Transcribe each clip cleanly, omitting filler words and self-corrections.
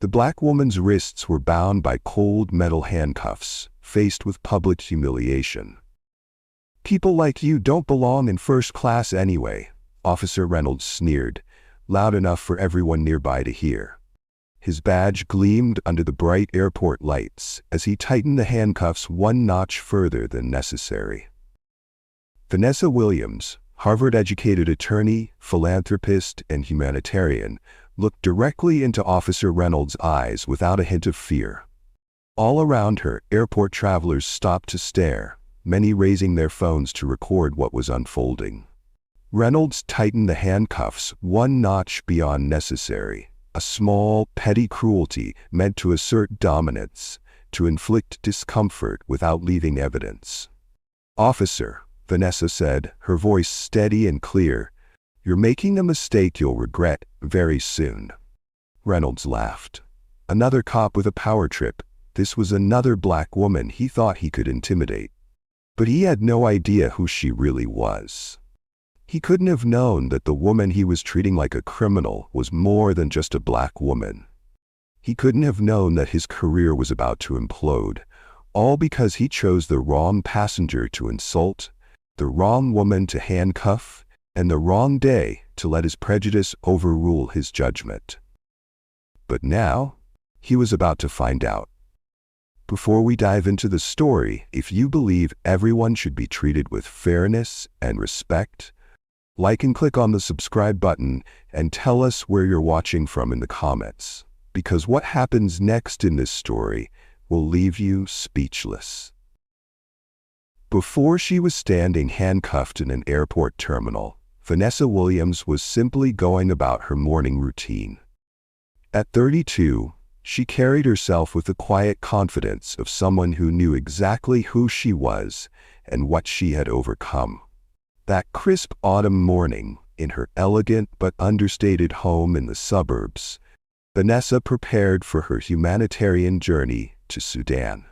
The black woman's wrists were bound by cold metal handcuffs, faced with public humiliation. "People like you don't belong in first class anyway," Officer Reynolds sneered, loud enough for everyone nearby to hear. His badge gleamed under the bright airport lights as he tightened the handcuffs one notch further than necessary. Vanessa Williams, Harvard-educated attorney, philanthropist, and humanitarian, looked directly into Officer Reynolds' eyes without a hint of fear. All around her, airport travelers stopped to stare, many raising their phones to record what was unfolding. Reynolds tightened the handcuffs one notch beyond necessary, a small, petty cruelty meant to assert dominance, to inflict discomfort without leaving evidence. "Officer," Vanessa said, her voice steady and clear, "you're making a mistake you'll regret very soon." Reynolds laughed. Another cop with a power trip. This was another black woman he thought he could intimidate. But he had no idea who she really was. He couldn't have known that the woman he was treating like a criminal was more than just a black woman. He couldn't have known that his career was about to implode, all because he chose the wrong passenger to insult, the wrong woman to handcuff, and the wrong day to let his prejudice overrule his judgment. But now, he was about to find out. Before we dive into the story, if you believe everyone should be treated with fairness and respect, like and click on the subscribe button and tell us where you're watching from in the comments, because what happens next in this story will leave you speechless. Before she was standing handcuffed in an airport terminal, Vanessa Williams was simply going about her morning routine. At 32, she carried herself with the quiet confidence of someone who knew exactly who she was and what she had overcome. That crisp autumn morning, in her elegant but understated home in the suburbs, Vanessa prepared for her humanitarian journey to Sudan.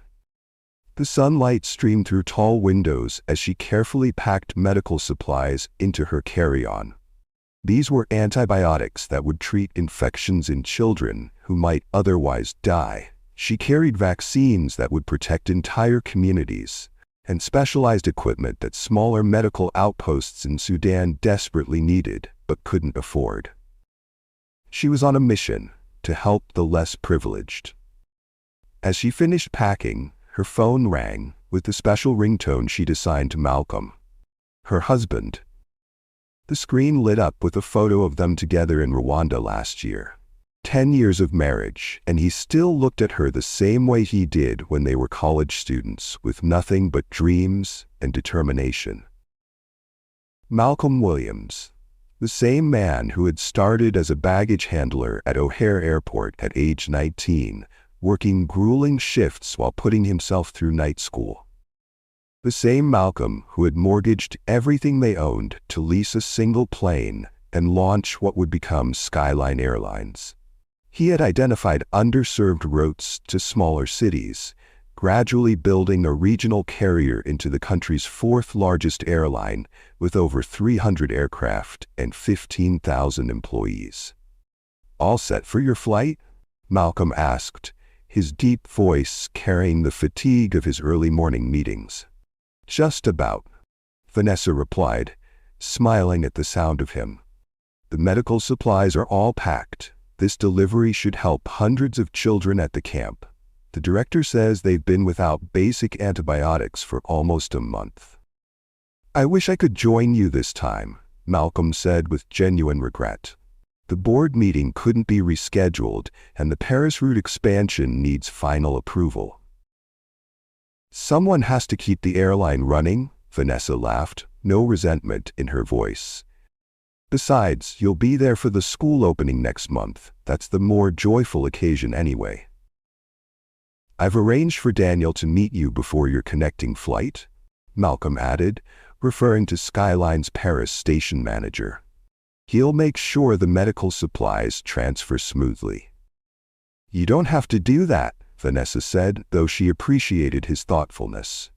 The sunlight streamed through tall windows as she carefully packed medical supplies into her carry-on. These were antibiotics that would treat infections in children who might otherwise die. She carried vaccines that would protect entire communities, and specialized equipment that smaller medical outposts in Sudan desperately needed but couldn't afford. She was on a mission to help the less privileged. As she finished packing, her phone rang with the special ringtone she'd assigned to Malcolm, her husband. The screen lit up with a photo of them together in Rwanda last year. 10 years of marriage, and he still looked at her the same way he did when they were college students, with nothing but dreams and determination. Malcolm Williams, the same man who had started as a baggage handler at O'Hare Airport at age 19, working grueling shifts while putting himself through night school. The same Malcolm who had mortgaged everything they owned to lease a single plane and launch what would become Skyline Airlines. He had identified underserved routes to smaller cities, gradually building a regional carrier into the country's fourth largest airline with over 300 aircraft and 15,000 employees. "All set for your flight?" Malcolm asked, his deep voice carrying the fatigue of his early morning meetings. "Just about," Vanessa replied, smiling at the sound of him. "The medical supplies are all packed. This delivery should help hundreds of children at the camp. The director says they've been without basic antibiotics for almost a month." "I wish I could join you this time," Malcolm said with genuine regret. "The board meeting couldn't be rescheduled, and the Paris route expansion needs final approval." "Someone has to keep the airline running," Vanessa laughed, no resentment in her voice. "Besides, you'll be there for the school opening next month. That's the more joyful occasion anyway." "I've arranged for Daniel to meet you before your connecting flight," Malcolm added, referring to Skyline's Paris station manager. "He'll make sure the medical supplies transfer smoothly." "You don't have to do that," Vanessa said, though she appreciated his thoughtfulness.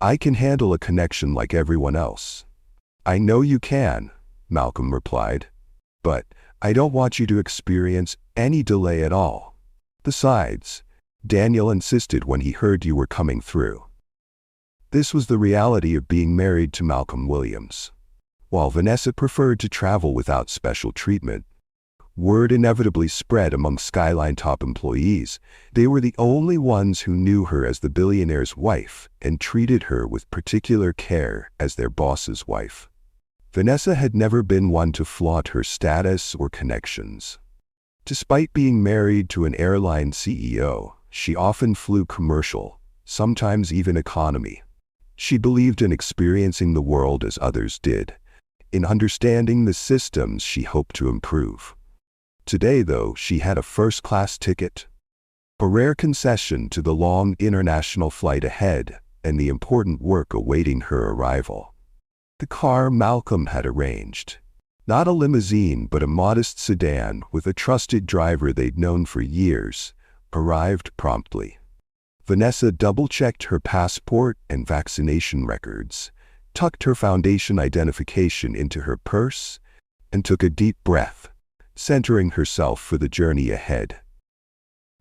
"I can handle a connection like everyone else." "I know you can," Malcolm replied, "but I don't want you to experience any delay at all." Besides, Daniel insisted when he heard you were coming through. This was the reality of being married to Malcolm Williams. While Vanessa preferred to travel without special treatment, word inevitably spread among Skyline top employees. They were the only ones who knew her as the billionaire's wife and treated her with particular care as their boss's wife. Vanessa had never been one to flaunt her status or connections. Despite being married to an airline CEO, she often flew commercial, sometimes even economy. She believed in experiencing the world as others did, in understanding the systems she hoped to improve. Today, though, she had a first-class ticket, a rare concession to the long international flight ahead and the important work awaiting her arrival. The car Malcolm had arranged, not a limousine but a modest sedan with a trusted driver they'd known for years, arrived promptly. Vanessa double-checked her passport and vaccination records, tucked her foundation identification into her purse, and took a deep breath, centering herself for the journey ahead.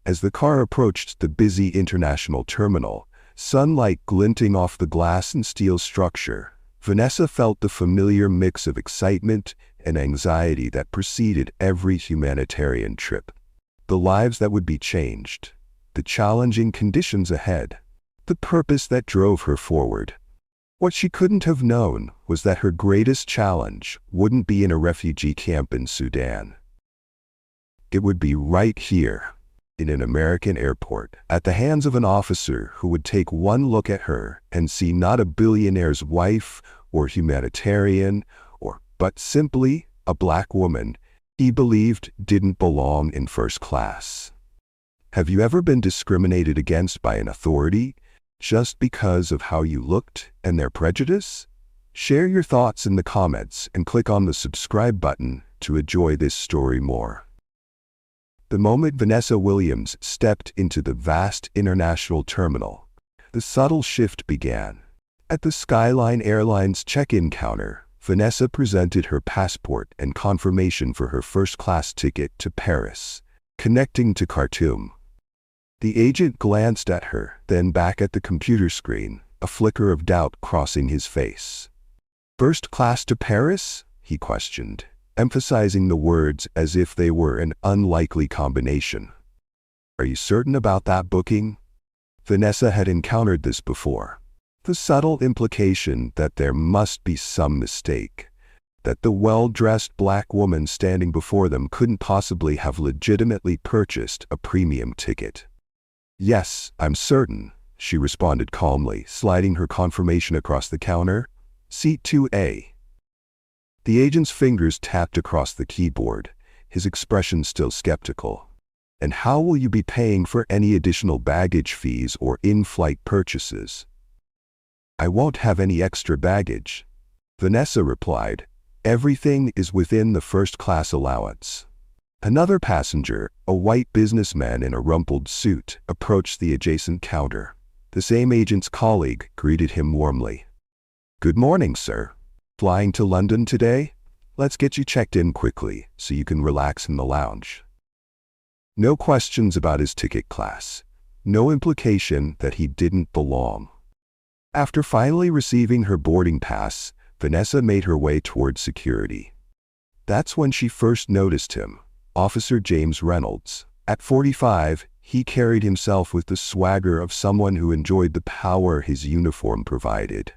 As the car approached the busy international terminal, sunlight glinting off the glass and steel structure, Vanessa felt the familiar mix of excitement and anxiety that preceded every humanitarian trip. The lives that would be changed, the challenging conditions ahead, the purpose that drove her forward. What she couldn't have known was that her greatest challenge wouldn't be in a refugee camp in Sudan. It would be right here, in an American airport, at the hands of an officer who would take one look at her and see not a billionaire's wife or humanitarian, but simply a black woman he believed didn't belong in first class. Have you ever been discriminated against by an authority just because of how you looked and their prejudice? Share your thoughts in the comments and click on the subscribe button to enjoy this story more. The moment Vanessa Williams stepped into the vast international terminal, the subtle shift began. At the Skyline Airlines check-in counter, Vanessa presented her passport and confirmation for her first-class ticket to Paris, connecting to Khartoum. The agent glanced at her, then back at the computer screen, a flicker of doubt crossing his face. "First class to Paris?" he questioned, emphasizing the words as if they were an unlikely combination. "Are you certain about that booking?" Vanessa had encountered this before. The subtle implication that there must be some mistake, that the well-dressed black woman standing before them couldn't possibly have legitimately purchased a premium ticket. "Yes, I'm certain," she responded calmly, sliding her confirmation across the counter. "Seat 2A. The agent's fingers tapped across the keyboard, his expression still skeptical. "And how will you be paying for any additional baggage fees or in-flight purchases?" "I won't have any extra baggage," Vanessa replied. "Everything is within the first-class allowance." Another passenger, a white businessman in a rumpled suit, approached the adjacent counter. The same agent's colleague greeted him warmly. "Good morning, sir. Flying to London today? Let's get you checked in quickly so you can relax in the lounge." No questions about his ticket class. No implication that he didn't belong. After finally receiving her boarding pass, Vanessa made her way toward security. That's when she first noticed him, Officer James Reynolds. At 45, he carried himself with the swagger of someone who enjoyed the power his uniform provided.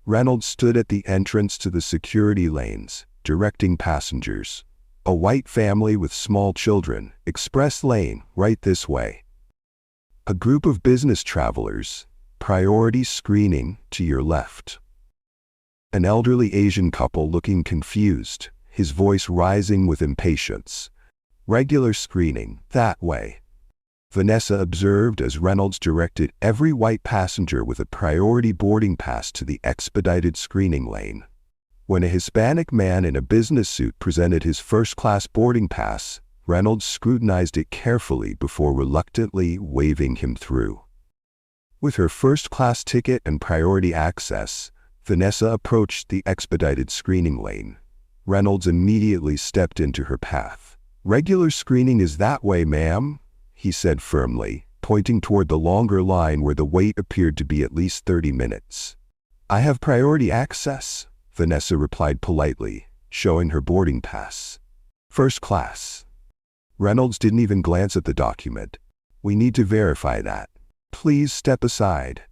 Reynolds stood at the entrance to the security lanes, directing passengers. "A white family with small children, express lane, right this way. A group of business travelers, priority screening to your left." An elderly Asian couple looking confused, his voice rising with impatience. "Regular screening, that way." Vanessa observed as Reynolds directed every white passenger with a priority boarding pass to the expedited screening lane. When a Hispanic man in a business suit presented his first-class boarding pass, Reynolds scrutinized it carefully before reluctantly waving him through. With her first-class ticket and priority access, Vanessa approached the expedited screening lane. Reynolds immediately stepped into her path. "Regular screening is that way, ma'am," he said firmly, pointing toward the longer line where the wait appeared to be at least 30 minutes. I have priority access, Vanessa replied politely, showing her boarding pass. First class. Reynolds didn't even glance at the document. We need to verify that. Please step aside.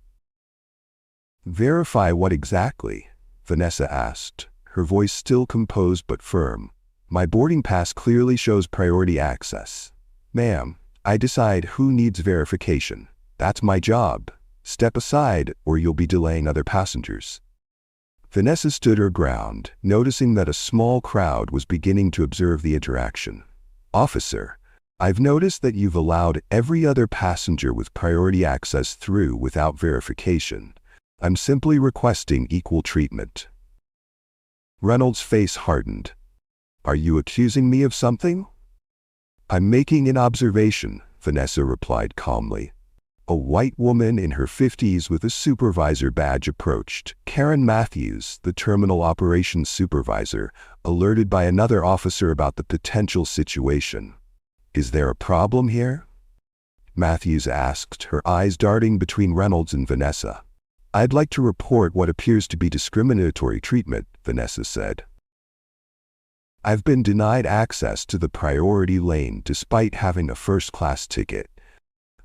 Verify what exactly? Vanessa asked, her voice still composed but firm. My boarding pass clearly shows priority access. Ma'am, I decide who needs verification. That's my job. Step aside or you'll be delaying other passengers. Vanessa stood her ground, noticing that a small crowd was beginning to observe the interaction. Officer, I've noticed that you've allowed every other passenger with priority access through without verification. I'm simply requesting equal treatment. Reynolds' face hardened. Are you accusing me of something? I'm making an observation, Vanessa replied calmly. A white woman in her 50s with a supervisor badge approached. Karen Matthews, the terminal operations supervisor, alerted by another officer about the potential situation. Is there a problem here? Matthews asked, her eyes darting between Reynolds and Vanessa. I'd like to report what appears to be discriminatory treatment, Vanessa said. I've been denied access to the priority lane despite having a first-class ticket,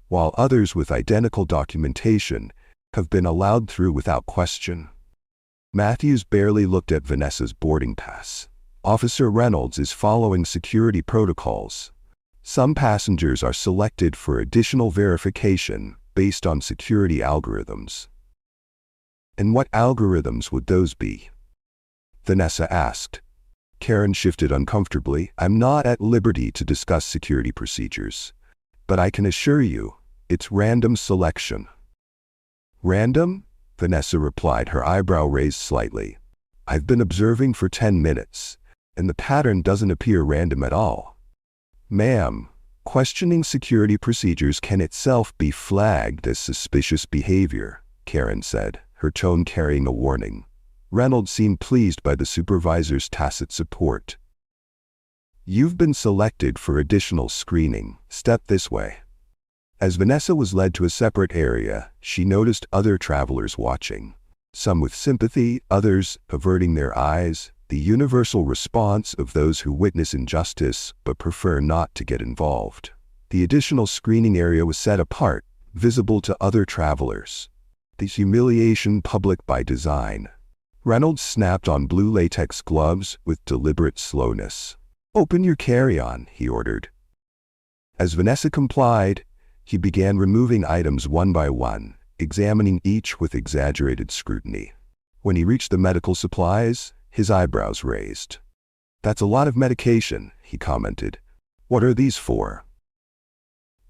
while others with identical documentation have been allowed through without question. Matthews barely looked at Vanessa's boarding pass. Officer Reynolds is following security protocols. Some passengers are selected for additional verification based on security algorithms. And what algorithms would those be? Vanessa asked. Karen shifted uncomfortably. I'm not at liberty to discuss security procedures, but I can assure you, it's random selection. Random? Vanessa replied, her eyebrow raised slightly. I've been observing for 10 minutes, and the pattern doesn't appear random at all. Ma'am, questioning security procedures can itself be flagged as suspicious behavior, Karen said, her tone carrying a warning. Reynolds seemed pleased by the supervisor's tacit support. You've been selected for additional screening. Step this way. As Vanessa was led to a separate area, she noticed other travelers watching. Some with sympathy, others averting their eyes, the universal response of those who witness injustice but prefer not to get involved. The additional screening area was set apart, visible to other travelers. The humiliation public by design. Reynolds snapped on blue latex gloves with deliberate slowness. Open your carry-on, he ordered. As Vanessa complied, he began removing items one by one, examining each with exaggerated scrutiny. When he reached the medical supplies, his eyebrows raised. That's a lot of medication, he commented. What are these for?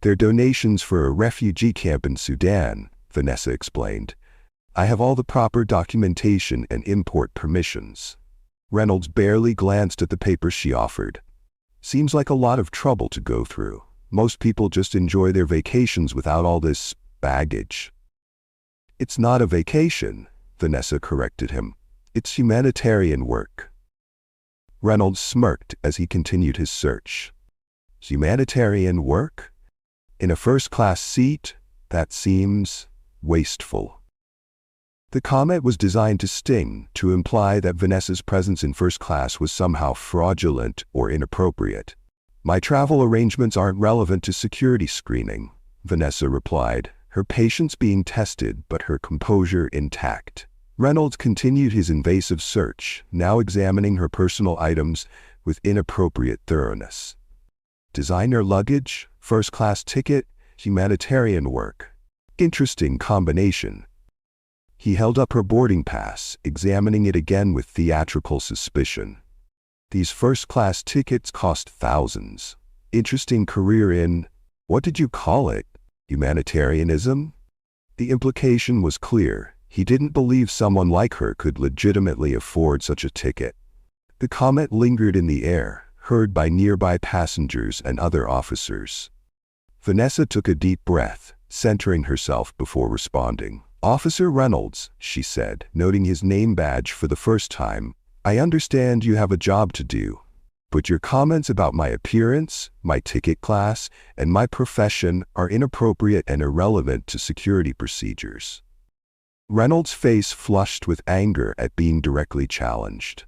They're donations for a refugee camp in Sudan, Vanessa explained. I have all the proper documentation and import permissions. Reynolds barely glanced at the papers she offered. Seems like a lot of trouble to go through. Most people just enjoy their vacations without all this baggage. It's not a vacation, Vanessa corrected him. It's humanitarian work. Reynolds smirked as he continued his search. Humanitarian work? In a first-class seat? That seems wasteful. The comment was designed to sting, to imply that Vanessa's presence in first class was somehow fraudulent or inappropriate. My travel arrangements aren't relevant to security screening, Vanessa replied, her patience being tested but her composure intact. Reynolds continued his invasive search, now examining her personal items with inappropriate thoroughness. Designer luggage, first-class ticket, humanitarian work. Interesting combination. He held up her boarding pass, examining it again with theatrical suspicion. These first-class tickets cost thousands. Interesting career in, what did you call it? Humanitarianism? The implication was clear. He didn't believe someone like her could legitimately afford such a ticket. The comment lingered in the air, heard by nearby passengers and other officers. Vanessa took a deep breath, centering herself before responding. Officer Reynolds, she said, noting his name badge for the first time, I understand you have a job to do. but your comments about my appearance, my ticket class, and my profession are inappropriate and irrelevant to security procedures." Reynolds' face flushed with anger at being directly challenged.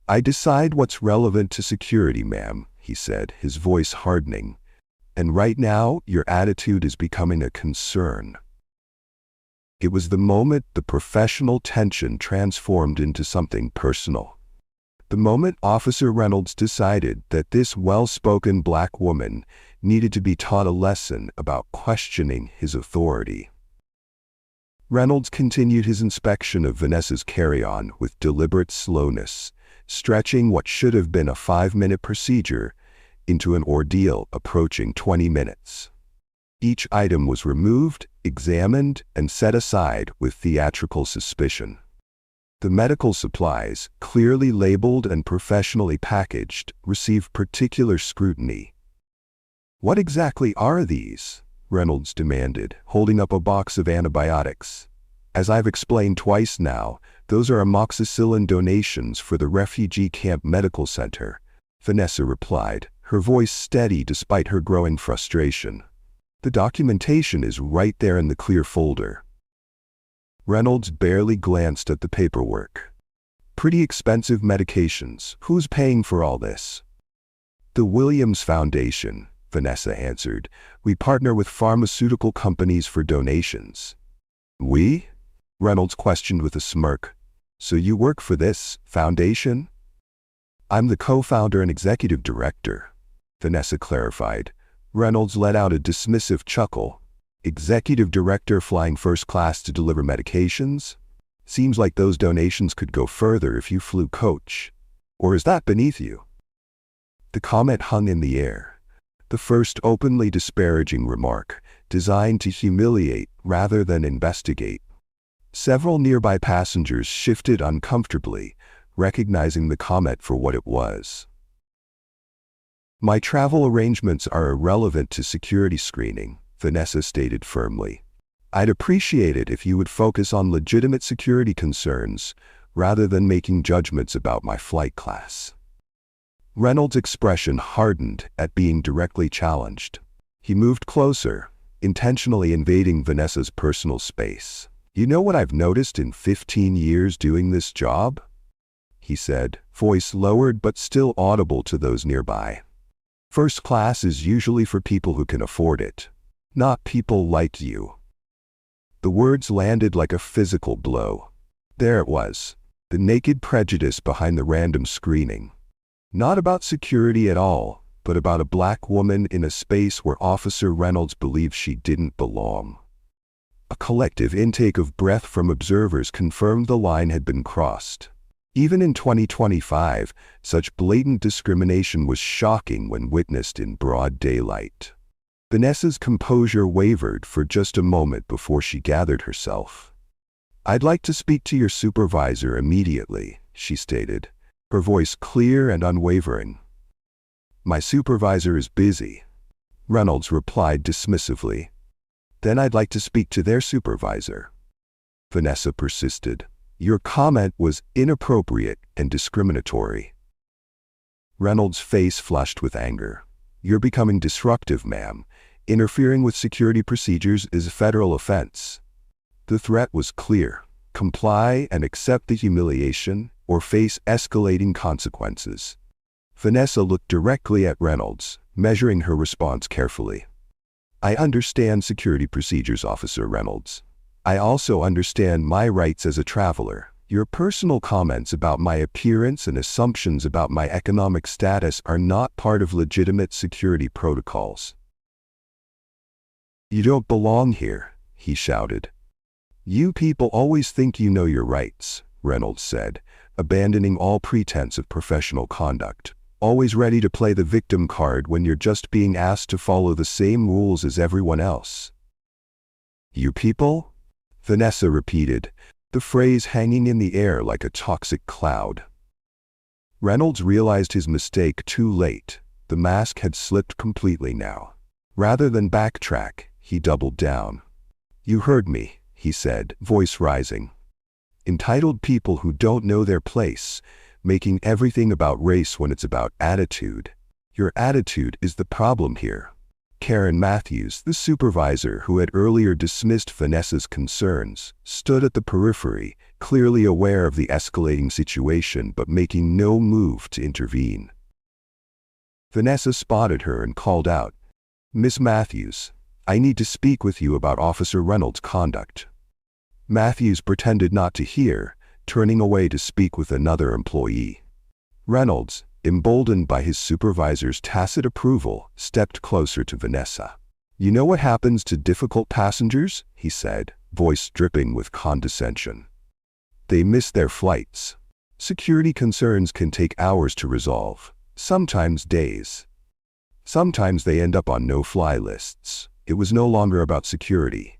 "I decide what's relevant to security, ma'am," he said, his voice hardening. "And right now, your attitude is becoming a concern." It was the moment the professional tension transformed into something personal. The moment Officer Reynolds decided that this well-spoken black woman needed to be taught a lesson about questioning his authority. Reynolds continued his inspection of Vanessa's carry-on with deliberate slowness, stretching what should have been a 5-minute procedure into an ordeal approaching 20 minutes. Each item was removed, examined, and set aside with theatrical suspicion. The medical supplies, clearly labeled and professionally packaged, received particular scrutiny. "What exactly are these?" Reynolds demanded, holding up a box of antibiotics. "As I've explained twice now, those are amoxicillin donations for the refugee camp medical center," Vanessa replied, her voice steady despite her growing frustration. "The documentation is right there in the clear folder." Reynolds barely glanced at the paperwork. "Pretty expensive medications. Who's paying for all this?" "The Williams Foundation," Vanessa answered. "We partner with pharmaceutical companies for donations." "We?" Reynolds questioned with a smirk. "So you work for this foundation?" "I'm the co-founder and executive director," Vanessa clarified. Reynolds let out a dismissive chuckle. "Executive director flying first class to deliver medications? Seems like those donations could go further if you flew coach. Or is that beneath you?" The comment hung in the air. The first openly disparaging remark, designed to humiliate rather than investigate. Several nearby passengers shifted uncomfortably, recognizing the comment for what it was. "My travel arrangements are irrelevant to security screening," Vanessa stated firmly. "I'd appreciate it if you would focus on legitimate security concerns rather than making judgments about my flight class." Reynolds' expression hardened at being directly challenged. He moved closer, intentionally invading Vanessa's personal space. "You know what I've noticed in 15 years doing this job?" he said, voice lowered but still audible to those nearby. "First class is usually for people who can afford it, not people like you." The words landed like a physical blow. There it was, the naked prejudice behind the random screening. Not about security at all, but about a black woman in a space where Officer Reynolds believed she didn't belong. A collective intake of breath from observers confirmed the line had been crossed. Even in 2025, such blatant discrimination was shocking when witnessed in broad daylight. Vanessa's composure wavered for just a moment before she gathered herself. "I'd like to speak to your supervisor immediately," she stated, her voice clear and unwavering. "My supervisor is busy," Reynolds replied dismissively. "Then I'd like to speak to their supervisor." Vanessa persisted. "Your comment was inappropriate and discriminatory." Reynolds' face flushed with anger. "You're becoming disruptive, ma'am. Interfering with security procedures is a federal offense." The threat was clear. Comply and accept the humiliation, or face escalating consequences. Vanessa looked directly at Reynolds, measuring her response carefully. "I understand security procedures, Officer Reynolds. I also understand my rights as a traveler. Your personal comments about my appearance and assumptions about my economic status are not part of legitimate security protocols." "You don't belong here," he shouted. "You people always think you know your rights," Reynolds said, abandoning all pretense of professional conduct. "Always ready to play the victim card when you're just being asked to follow the same rules as everyone else." "You people?" Vanessa repeated, the phrase hanging in the air like a toxic cloud. Reynolds realized his mistake too late. The mask had slipped completely now. Rather than backtrack, he doubled down. "You heard me," he said, voice rising. "Entitled people who don't know their place, making everything about race when it's about attitude. Your attitude is the problem here. Karen Matthews, the supervisor who had earlier dismissed Vanessa's concerns, stood at the periphery, clearly aware of the escalating situation but making no move to intervene. Vanessa spotted her and called out, "Miss Matthews, I need to speak with you about Officer Reynolds' conduct." Matthews pretended not to hear, turning away to speak with another employee. Reynolds, emboldened by his supervisor's tacit approval, stepped closer to Vanessa. "You know what happens to difficult passengers?" he said, voice dripping with condescension. "They miss their flights. Security concerns can take hours to resolve, sometimes days. Sometimes they end up on no-fly lists." It was no longer about security.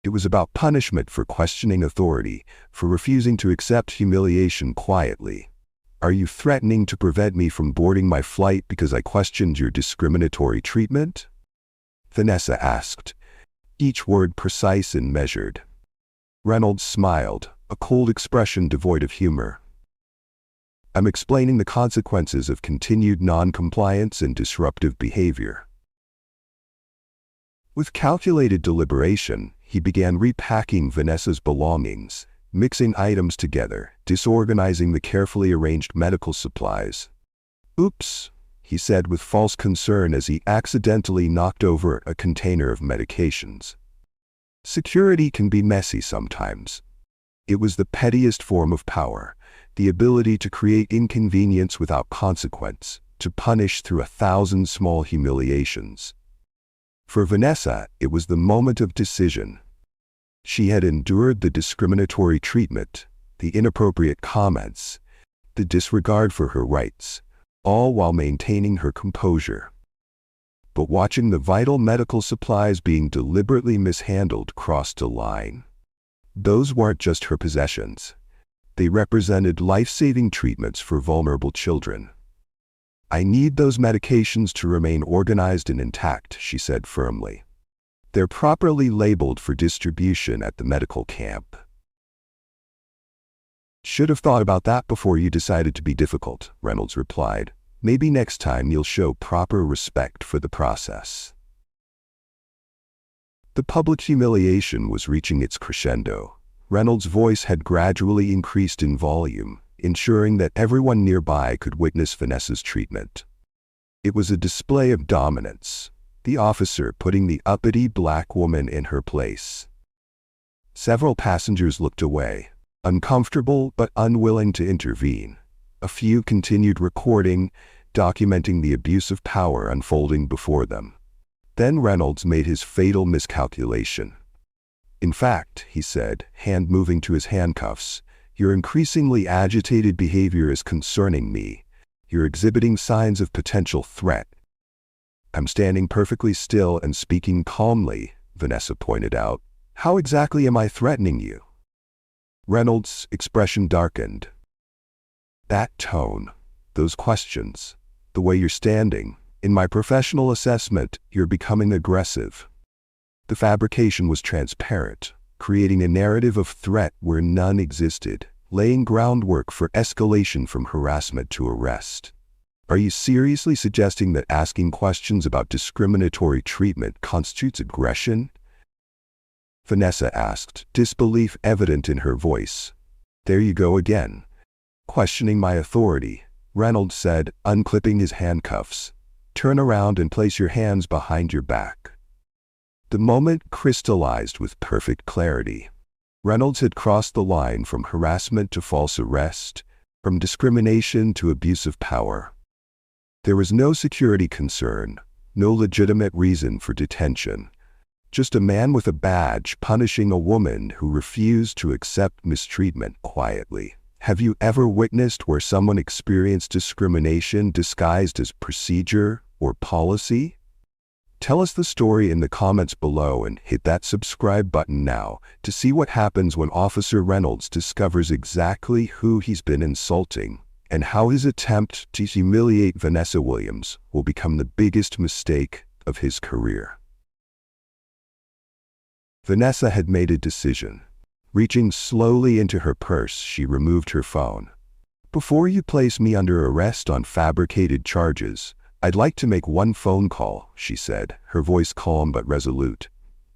It was about punishment for questioning authority, for refusing to accept humiliation quietly. "Are you threatening to prevent me from boarding my flight because I questioned your discriminatory treatment?" Vanessa asked, each word precise and measured. Reynolds smiled, a cold expression devoid of humor. "I'm explaining the consequences of continued non-compliance and disruptive behavior." With calculated deliberation, he began repacking Vanessa's belongings, mixing items together, disorganizing the carefully arranged medical supplies. "Oops," he said with false concern as he accidentally knocked over a container of medications. Security can be messy sometimes. It was the pettiest form of power, the ability to create inconvenience without consequence, to punish through 1,000 small humiliations. For Vanessa, it was the moment of decision. She had endured the discriminatory treatment, the inappropriate comments, the disregard for her rights, all while maintaining her composure. But watching the vital medical supplies being deliberately mishandled crossed a line. Those weren't just her possessions. They represented life-saving treatments for vulnerable children. "I need those medications to remain organized and intact," she said firmly. "They're properly labeled for distribution at the medical camp." "Should have thought about that before you decided to be difficult," Reynolds replied. "Maybe next time you'll show proper respect for the process." The public humiliation was reaching its crescendo. Reynolds' voice had gradually increased in volume, ensuring that everyone nearby could witness Vanessa's treatment. It was a display of dominance, the officer putting the uppity black woman in her place. Several passengers looked away, uncomfortable but unwilling to intervene. A few continued recording, documenting the abuse of power unfolding before them. Then Reynolds made his fatal miscalculation. "In fact," he said, hand moving to his handcuffs, "your increasingly agitated behavior is concerning me. You're exhibiting signs of potential threat." "I'm standing perfectly still and speaking calmly," Vanessa pointed out. "How exactly am I threatening you?" Reynolds' expression darkened. "That tone, those questions, the way you're standing, in my professional assessment, you're becoming aggressive." The fabrication was transparent, creating a narrative of threat where none existed, laying groundwork for escalation from harassment to arrest. "Are you seriously suggesting that asking questions about discriminatory treatment constitutes aggression?" Vanessa asked, disbelief evident in her voice. "There you go again. Questioning my authority," Reynolds said, unclipping his handcuffs. "Turn around and place your hands behind your back." The moment crystallized with perfect clarity. Reynolds had crossed the line from harassment to false arrest, from discrimination to abuse of power. There was no security concern, no legitimate reason for detention. Just a man with a badge punishing a woman who refused to accept mistreatment quietly. Have you ever witnessed where someone experienced discrimination disguised as procedure or policy? Tell us the story in the comments below and hit that subscribe button now to see what happens when Officer Reynolds discovers exactly who he's been insulting and how his attempt to humiliate Vanessa Williams will become the biggest mistake of his career. Vanessa had made a decision. Reaching slowly into her purse, she removed her phone. Before you place me under arrest on fabricated charges, I'd like to make one phone call, she said, her voice calm but resolute.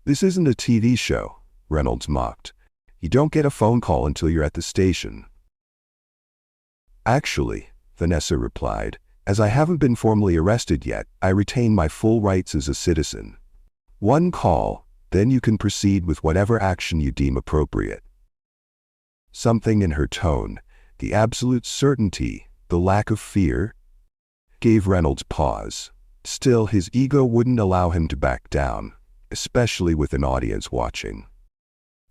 This isn't a TV show, Reynolds mocked. You don't get a phone call until you're at the station. Actually, Vanessa replied, as I haven't been formally arrested yet, I retain my full rights as a citizen. One call, then you can proceed with whatever action you deem appropriate. Something in her tone, the absolute certainty, the lack of fear, gave Reynolds pause. Still, his ego wouldn't allow him to back down, especially with an audience watching.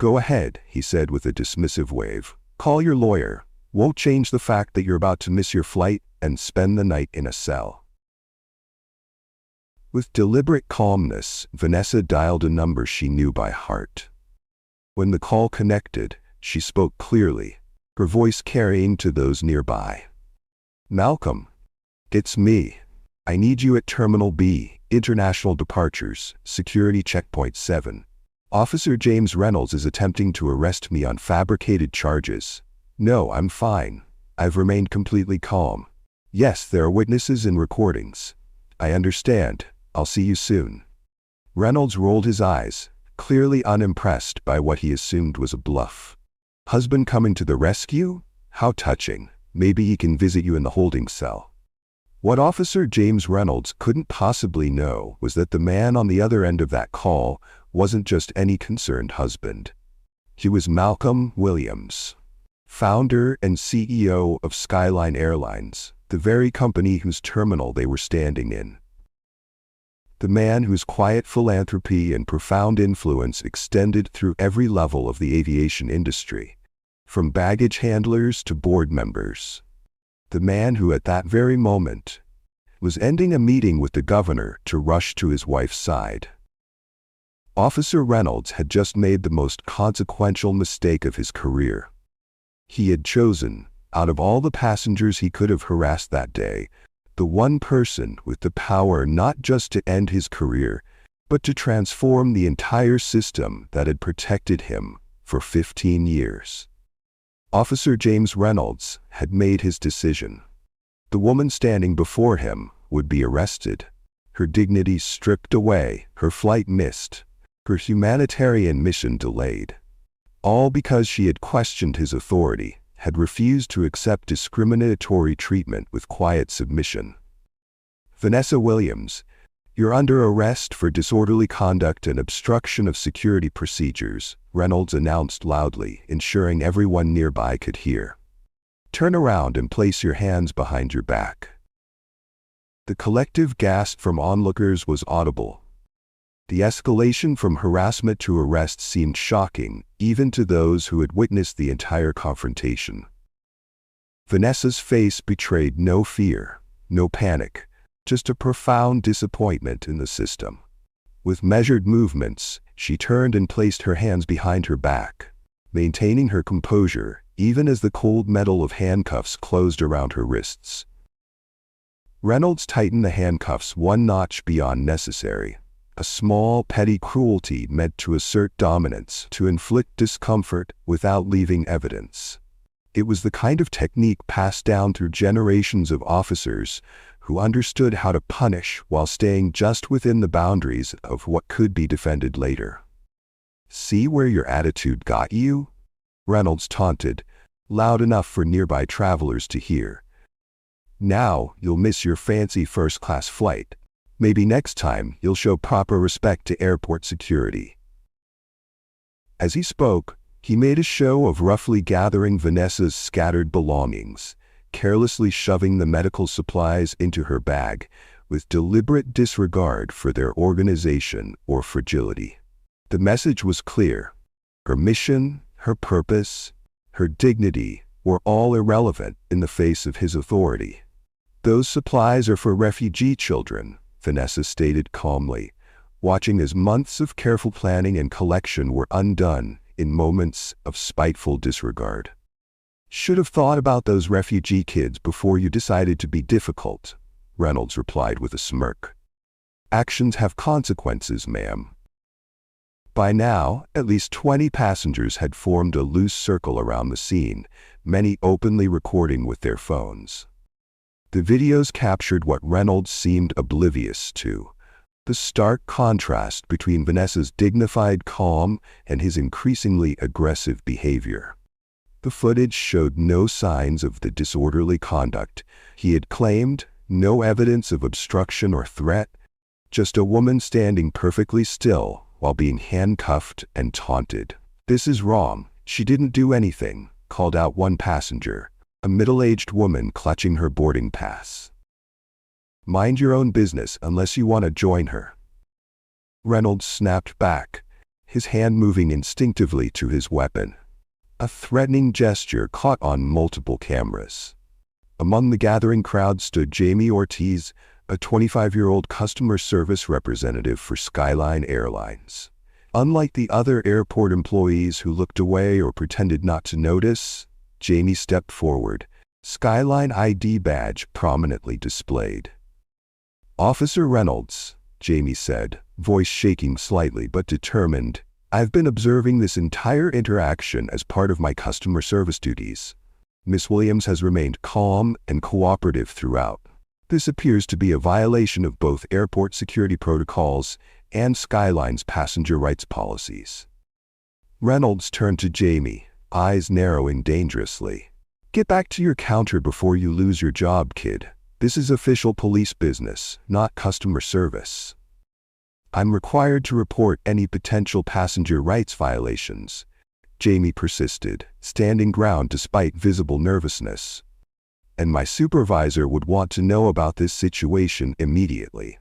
Go ahead, he said with a dismissive wave. Call your lawyer. Won't change the fact that you're about to miss your flight and spend the night in a cell. With deliberate calmness, Vanessa dialed a number she knew by heart. When the call connected, she spoke clearly, her voice carrying to those nearby. Malcolm, it's me. I need you at Terminal B, International Departures, Security Checkpoint 7. Officer James Reynolds is attempting to arrest me on fabricated charges. No, I'm fine. I've remained completely calm. Yes, there are witnesses and recordings. I understand. I'll see you soon. Reynolds rolled his eyes, clearly unimpressed by what he assumed was a bluff. Husband coming to the rescue? How touching. Maybe he can visit you in the holding cell. What Officer James Reynolds couldn't possibly know was that the man on the other end of that call wasn't just any concerned husband. He was Malcolm Williams, founder and CEO of Skyline Airlines, the very company whose terminal they were standing in. The man whose quiet philanthropy and profound influence extended through every level of the aviation industry, from baggage handlers to board members. The man who at that very moment was ending a meeting with the governor to rush to his wife's side. Officer Reynolds had just made the most consequential mistake of his career. He had chosen, out of all the passengers he could have harassed that day, the one person with the power not just to end his career, but to transform the entire system that had protected him for 15 years. Officer James Reynolds had made his decision. The woman standing before him would be arrested, her dignity stripped away, her flight missed, her humanitarian mission delayed. All because she had questioned his authority, had refused to accept discriminatory treatment with quiet submission. Vanessa Williams, you're under arrest for disorderly conduct and obstruction of security procedures, Reynolds announced loudly, ensuring everyone nearby could hear. Turn around and place your hands behind your back. The collective gasp from onlookers was audible. The escalation from harassment to arrest seemed shocking, even to those who had witnessed the entire confrontation. Vanessa's face betrayed no fear, no panic, just a profound disappointment in the system. With measured movements, she turned and placed her hands behind her back, maintaining her composure even as the cold metal of handcuffs closed around her wrists. Reynolds tightened the handcuffs one notch beyond necessary. A small, petty cruelty meant to assert dominance, to inflict discomfort without leaving evidence. It was the kind of technique passed down through generations of officers who understood how to punish while staying just within the boundaries of what could be defended later. See where your attitude got you? Reynolds taunted, loud enough for nearby travelers to hear. Now you'll miss your fancy first-class flight. Maybe next time you'll show proper respect to airport security. As he spoke, he made a show of roughly gathering Vanessa's scattered belongings, carelessly shoving the medical supplies into her bag, with deliberate disregard for their organization or fragility. The message was clear. Her mission, her purpose, her dignity were all irrelevant in the face of his authority. Those supplies are for refugee children, Vanessa stated calmly, watching as months of careful planning and collection were undone in moments of spiteful disregard. Should have thought about those refugee kids before you decided to be difficult, Reynolds replied with a smirk. Actions have consequences, ma'am. By now, at least 20 passengers had formed a loose circle around the scene, many openly recording with their phones. The videos captured what Reynolds seemed oblivious to: the stark contrast between Vanessa's dignified calm and his increasingly aggressive behavior. The footage showed no signs of the disorderly conduct he had claimed, no evidence of obstruction or threat, just a woman standing perfectly still while being handcuffed and taunted. "This is wrong. She didn't do anything," called out one passenger, a middle-aged woman clutching her boarding pass. "Mind your own business unless you want to join her." Reynolds snapped back, his hand moving instinctively to his weapon. A threatening gesture caught on multiple cameras. Among the gathering crowd stood Jamie Ortiz, a 25-year-old customer service representative for Skyline Airlines. Unlike the other airport employees who looked away or pretended not to notice, Jamie stepped forward, Skyline ID badge prominently displayed. "Officer Reynolds," Jamie said, voice shaking slightly but determined, "I've been observing this entire interaction as part of my customer service duties. Miss Williams has remained calm and cooperative throughout. This appears to be a violation of both airport security protocols and Skyline's passenger rights policies." Reynolds turned to Jamie, eyes narrowing dangerously. "Get back to your counter before you lose your job, kid. This is official police business, not customer service." "I'm required to report any potential passenger rights violations," Jamie persisted, standing ground despite visible nervousness. "And my supervisor would want to know about this situation immediately."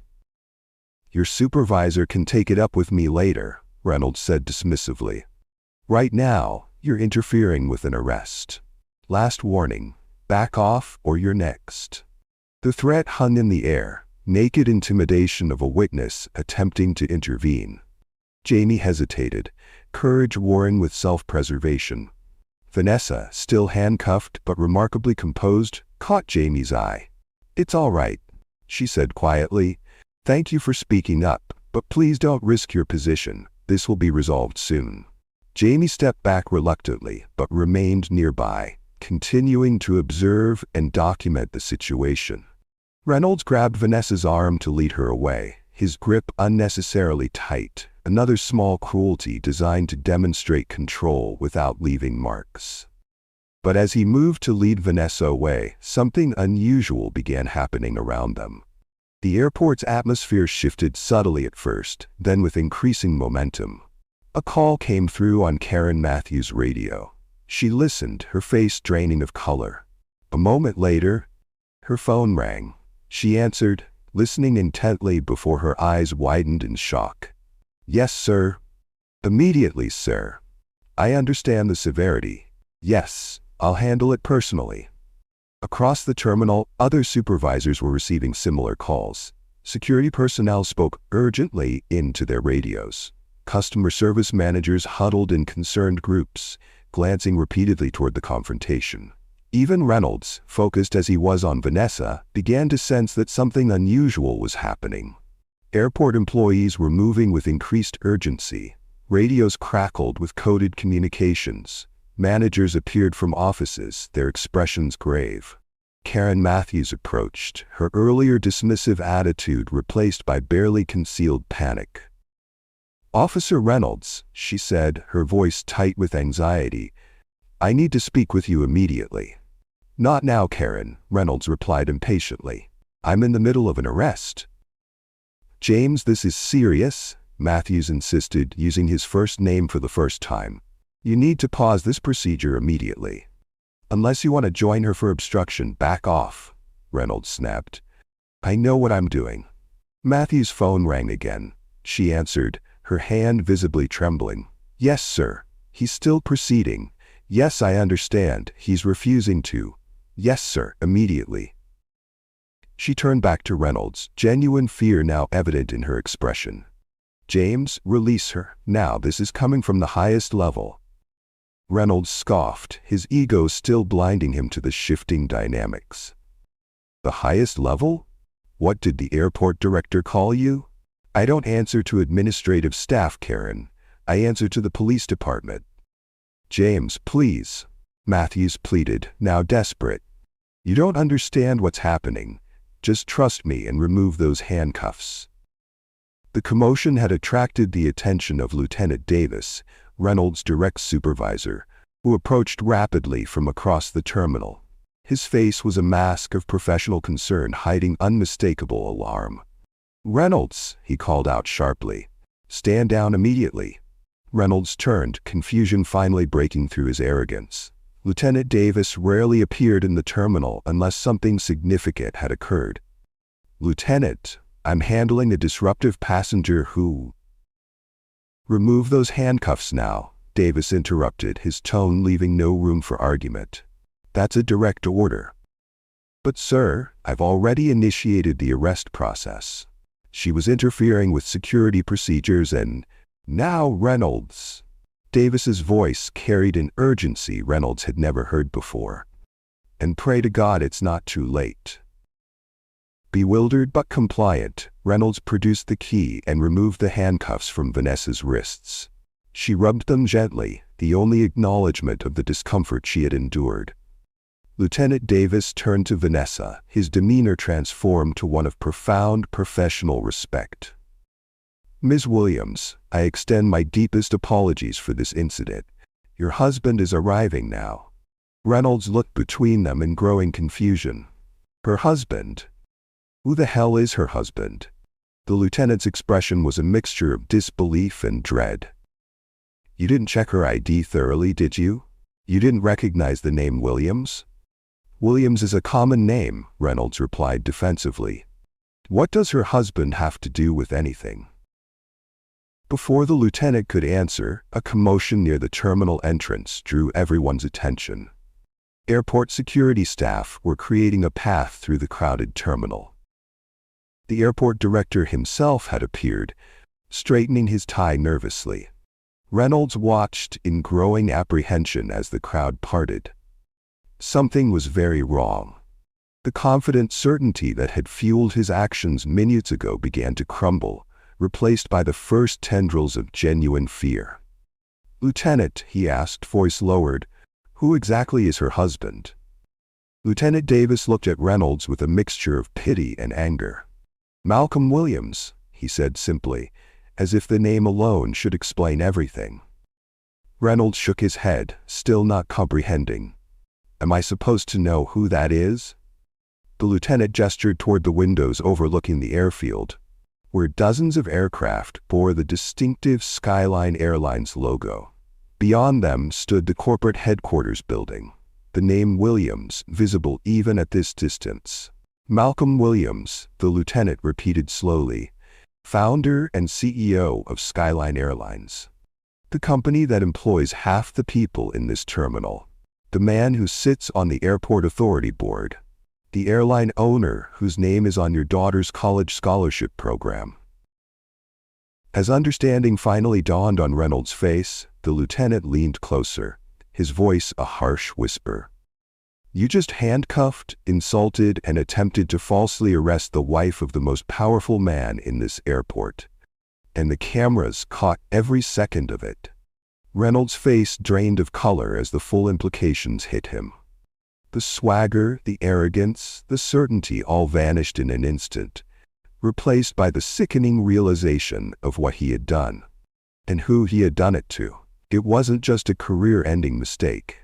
"Your supervisor can take it up with me later," Reynolds said dismissively. "Right now, you're interfering with an arrest. Last warning, back off or you're next." The threat hung in the air, naked intimidation of a witness attempting to intervene. Jamie hesitated, courage warring with self-preservation. Vanessa, still handcuffed but remarkably composed, caught Jamie's eye. "It's all right," she said quietly. "Thank you for speaking up, but please don't risk your position. This will be resolved soon." Jamie stepped back reluctantly but remained nearby, continuing to observe and document the situation. Reynolds grabbed Vanessa's arm to lead her away, his grip unnecessarily tight, another small cruelty designed to demonstrate control without leaving marks. But as he moved to lead Vanessa away, something unusual began happening around them. The airport's atmosphere shifted subtly at first, then with increasing momentum. A call came through on Karen Matthews' radio. She listened, her face draining of color. A moment later, her phone rang. She answered, listening intently before her eyes widened in shock. "Yes, sir." "Immediately, sir." "I understand the severity." "Yes, I'll handle it personally." Across the terminal, other supervisors were receiving similar calls. Security personnel spoke urgently into their radios. Customer service managers huddled in concerned groups, glancing repeatedly toward the confrontation. Even Reynolds, focused as he was on Vanessa, began to sense that something unusual was happening. Airport employees were moving with increased urgency. Radios crackled with coded communications. Managers appeared from offices, their expressions grave. Karen Matthews approached, her earlier dismissive attitude replaced by barely concealed panic. "Officer Reynolds," she said, her voice tight with anxiety, "I need to speak with you immediately." "Not now, Karen," Reynolds replied impatiently. "I'm in the middle of an arrest." "James, this is serious," Matthews insisted, using his first name for the first time. "You need to pause this procedure immediately." "Unless you want to join her for obstruction, back off," Reynolds snapped. "I know what I'm doing." Matthews' phone rang again. She answered, her hand visibly trembling. "Yes, sir. He's still proceeding. Yes, I understand. He's refusing to." "Yes, sir, immediately." She turned back to Reynolds, genuine fear now evident in her expression. "James, release her. Now, this is coming from the highest level." Reynolds scoffed, his ego still blinding him to the shifting dynamics. "The highest level? What did the airport director call you?" "I don't answer to administrative staff, Karen. I answer to the police department." "James, please," Matthews pleaded, now desperate. "You don't understand what's happening. Just trust me and remove those handcuffs." The commotion had attracted the attention of Lieutenant Davis, Reynolds' direct supervisor, who approached rapidly from across the terminal. His face was a mask of professional concern hiding unmistakable alarm. "Reynolds," he called out sharply. "Stand down immediately." Reynolds turned, confusion finally breaking through his arrogance. Lieutenant Davis rarely appeared in the terminal unless something significant had occurred. "Lieutenant, I'm handling a disruptive passenger who—" "Remove those handcuffs now," Davis interrupted, his tone leaving no room for argument. "That's a direct order." "But sir, I've already initiated the arrest process. She was interfering with security procedures and—" "Now, Reynolds." Davis's voice carried an urgency Reynolds had never heard before. "And pray to God it's not too late." Bewildered but compliant, Reynolds produced the key and removed the handcuffs from Vanessa's wrists. She rubbed them gently, the only acknowledgement of the discomfort she had endured. Lieutenant Davis turned to Vanessa, his demeanor transformed to one of profound professional respect. "Ms. Williams, I extend my deepest apologies for this incident. Your husband is arriving now." Reynolds looked between them in growing confusion. "Her husband? Who the hell is her husband?" The lieutenant's expression was a mixture of disbelief and dread. "You didn't check her ID thoroughly, did you? You didn't recognize the name Williams?" "Williams is a common name," Reynolds replied defensively. "What does her husband have to do with anything?" Before the lieutenant could answer, a commotion near the terminal entrance drew everyone's attention. Airport security staff were creating a path through the crowded terminal. The airport director himself had appeared, straightening his tie nervously. Reynolds watched in growing apprehension as the crowd parted. Something was very wrong. The confident certainty that had fueled his actions minutes ago began to crumble, replaced by the first tendrils of genuine fear. "Lieutenant," he asked, voice lowered, "who exactly is her husband?" Lieutenant Davis looked at Reynolds with a mixture of pity and anger. "Malcolm Williams," he said simply, as if the name alone should explain everything. Reynolds shook his head, still not comprehending. "Am I supposed to know who that is?" The lieutenant gestured toward the windows overlooking the airfield, where dozens of aircraft bore the distinctive Skyline Airlines logo. Beyond them stood the corporate headquarters building, the name Williams visible even at this distance. "Malcolm Williams," the lieutenant repeated slowly, "founder and CEO of Skyline Airlines. The company that employs half the people in this terminal. The man who sits on the airport authority board. The airline owner whose name is on your daughter's college scholarship program." As understanding finally dawned on Reynolds' face, the lieutenant leaned closer, his voice a harsh whisper. "You just handcuffed, insulted, and attempted to falsely arrest the wife of the most powerful man in this airport. And the cameras caught every second of it." Reynolds' face drained of color as the full implications hit him. The swagger, the arrogance, the certainty all vanished in an instant, replaced by the sickening realization of what he had done, and who he had done it to. It wasn't just a career-ending mistake.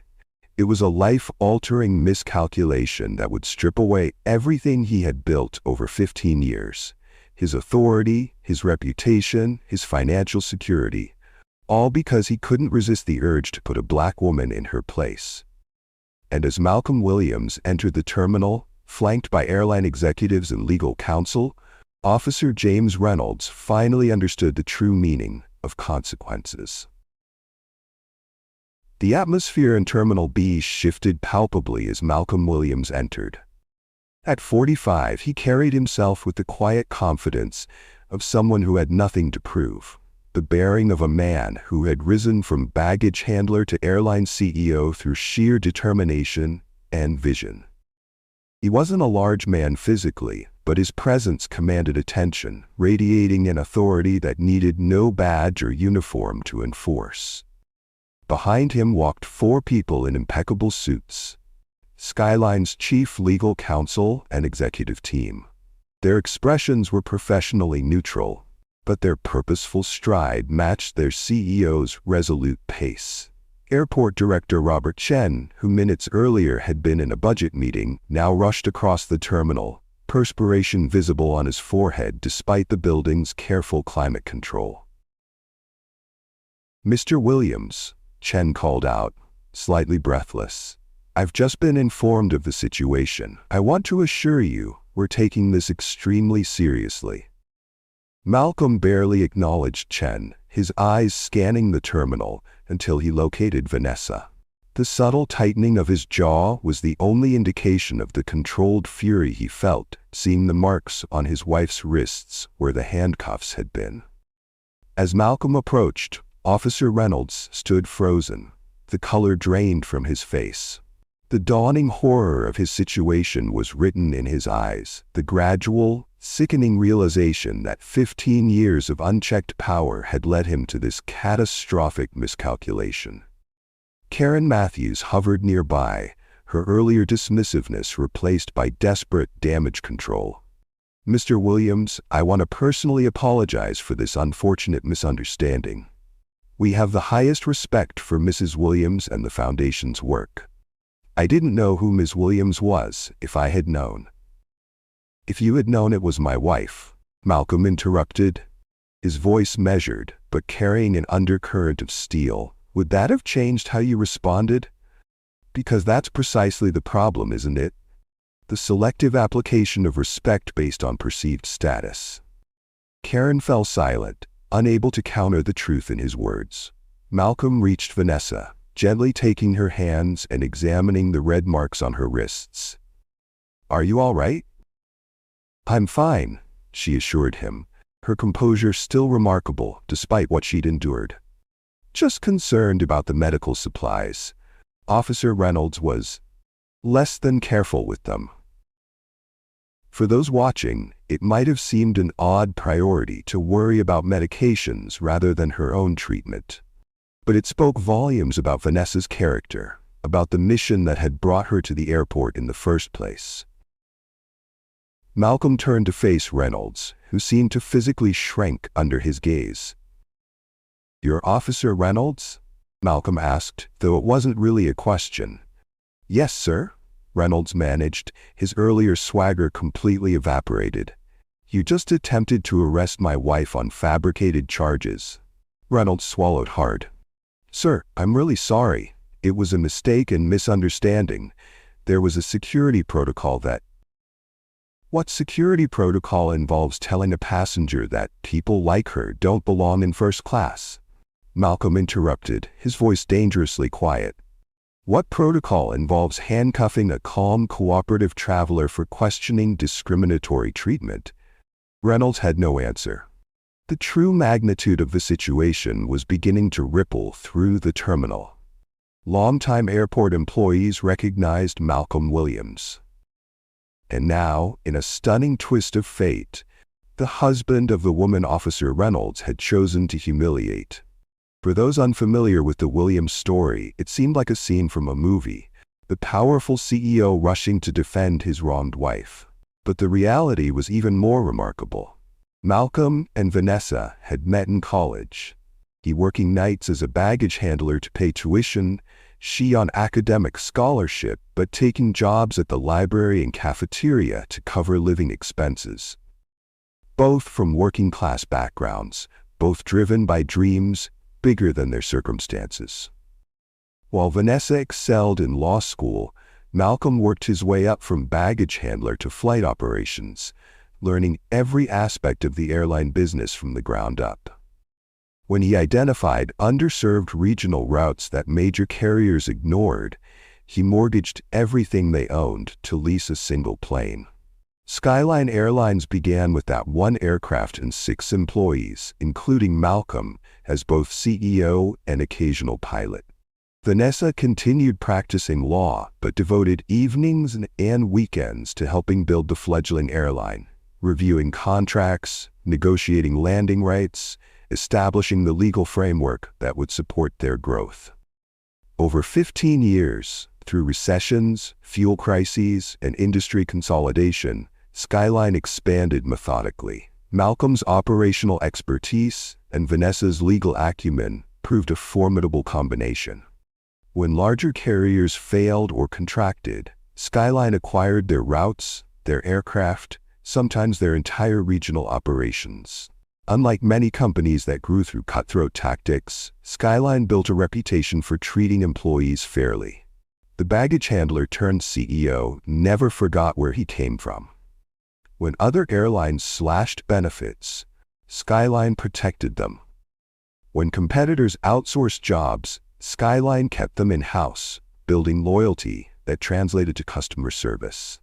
It was a life-altering miscalculation that would strip away everything he had built over 15 years. His authority, his reputation, his financial security, all because he couldn't resist the urge to put a black woman in her place. And as Malcolm Williams entered the terminal, flanked by airline executives and legal counsel, Officer James Reynolds finally understood the true meaning of consequences. The atmosphere in Terminal B shifted palpably as Malcolm Williams entered. At 45, he carried himself with the quiet confidence of someone who had nothing to prove, the bearing of a man who had risen from baggage handler to airline CEO through sheer determination and vision. He wasn't a large man physically, but his presence commanded attention, radiating an authority that needed no badge or uniform to enforce. Behind him walked 4 people in impeccable suits: Skyline's chief legal counsel and executive team. Their expressions were professionally neutral, but their purposeful stride matched their CEO's resolute pace. Airport Director Robert Chen, who minutes earlier had been in a budget meeting, now rushed across the terminal, perspiration visible on his forehead despite the building's careful climate control. "Mr. Williams," Chen called out, slightly breathless, "I've just been informed of the situation. I want to assure you, we're taking this extremely seriously." Malcolm barely acknowledged Chen, his eyes scanning the terminal until he located Vanessa. The subtle tightening of his jaw was the only indication of the controlled fury he felt, seeing the marks on his wife's wrists where the handcuffs had been. As Malcolm approached, Officer Reynolds stood frozen, the color drained from his face. The dawning horror of his situation was written in his eyes, the gradual, sickening realization that 15 years of unchecked power had led him to this catastrophic miscalculation. Karen Matthews hovered nearby, her earlier dismissiveness replaced by desperate damage control. "Mr. Williams, I want to personally apologize for this unfortunate misunderstanding. We have the highest respect for Mrs. Williams and the Foundation's work. I didn't know who Ms. Williams was. If I had known." "If you had known it was my wife," Malcolm interrupted, his voice measured but carrying an undercurrent of steel, "would that have changed how you responded? Because that's precisely the problem, isn't it? The selective application of respect based on perceived status." Karen fell silent, unable to counter the truth in his words. Malcolm reached Vanessa, gently taking her hands and examining the red marks on her wrists. "Are you all right?" "I'm fine," she assured him, her composure still remarkable despite what she'd endured. "Just concerned about the medical supplies." Officer Reynolds was less than careful with them. For those watching, it might have seemed an odd priority to worry about medications rather than her own treatment. But it spoke volumes about Vanessa's character, about the mission that had brought her to the airport in the first place. Malcolm turned to face Reynolds, who seemed to physically shrink under his gaze. "You're Officer Reynolds?" Malcolm asked, though it wasn't really a question. "Yes, sir," Reynolds managed, his earlier swagger completely evaporated. "You just attempted to arrest my wife on fabricated charges." Reynolds swallowed hard. "Sir, I'm really sorry. It was a mistake and misunderstanding. There was a security protocol that—" "What security protocol involves telling a passenger that people like her don't belong in first class?" Malcolm interrupted, his voice dangerously quiet. "What protocol involves handcuffing a calm, cooperative traveler for questioning discriminatory treatment?" Reynolds had no answer. The true magnitude of the situation was beginning to ripple through the terminal. Longtime airport employees recognized Malcolm Williams. And now, in a stunning twist of fate, the husband of the woman Officer Reynolds had chosen to humiliate. For those unfamiliar with the Williams story, it seemed like a scene from a movie, the powerful CEO rushing to defend his wronged wife. But the reality was even more remarkable. Malcolm and Vanessa had met in college. He working nights as a baggage handler to pay tuition, she on academic scholarship but taking jobs at the library and cafeteria to cover living expenses. Both from working-class backgrounds, both driven by dreams bigger than their circumstances. While Vanessa excelled in law school, Malcolm worked his way up from baggage handler to flight operations, learning every aspect of the airline business from the ground up. When he identified underserved regional routes that major carriers ignored, he mortgaged everything they owned to lease a single plane. Skyline Airlines began with that one aircraft and 6 employees, including Malcolm, as both CEO and occasional pilot. Vanessa continued practicing law, but devoted evenings and weekends to helping build the fledgling airline, reviewing contracts, negotiating landing rights, establishing the legal framework that would support their growth. Over 15 years, through recessions, fuel crises, and industry consolidation, Skyline expanded methodically. Malcolm's operational expertise and Vanessa's legal acumen proved a formidable combination. When larger carriers failed or contracted, Skyline acquired their routes, their aircraft, sometimes their entire regional operations. Unlike many companies that grew through cutthroat tactics, Skyline built a reputation for treating employees fairly. The baggage handler turned CEO never forgot where he came from. When other airlines slashed benefits, Skyline protected them. When competitors outsourced jobs, Skyline kept them in-house, building loyalty that translated to customer service.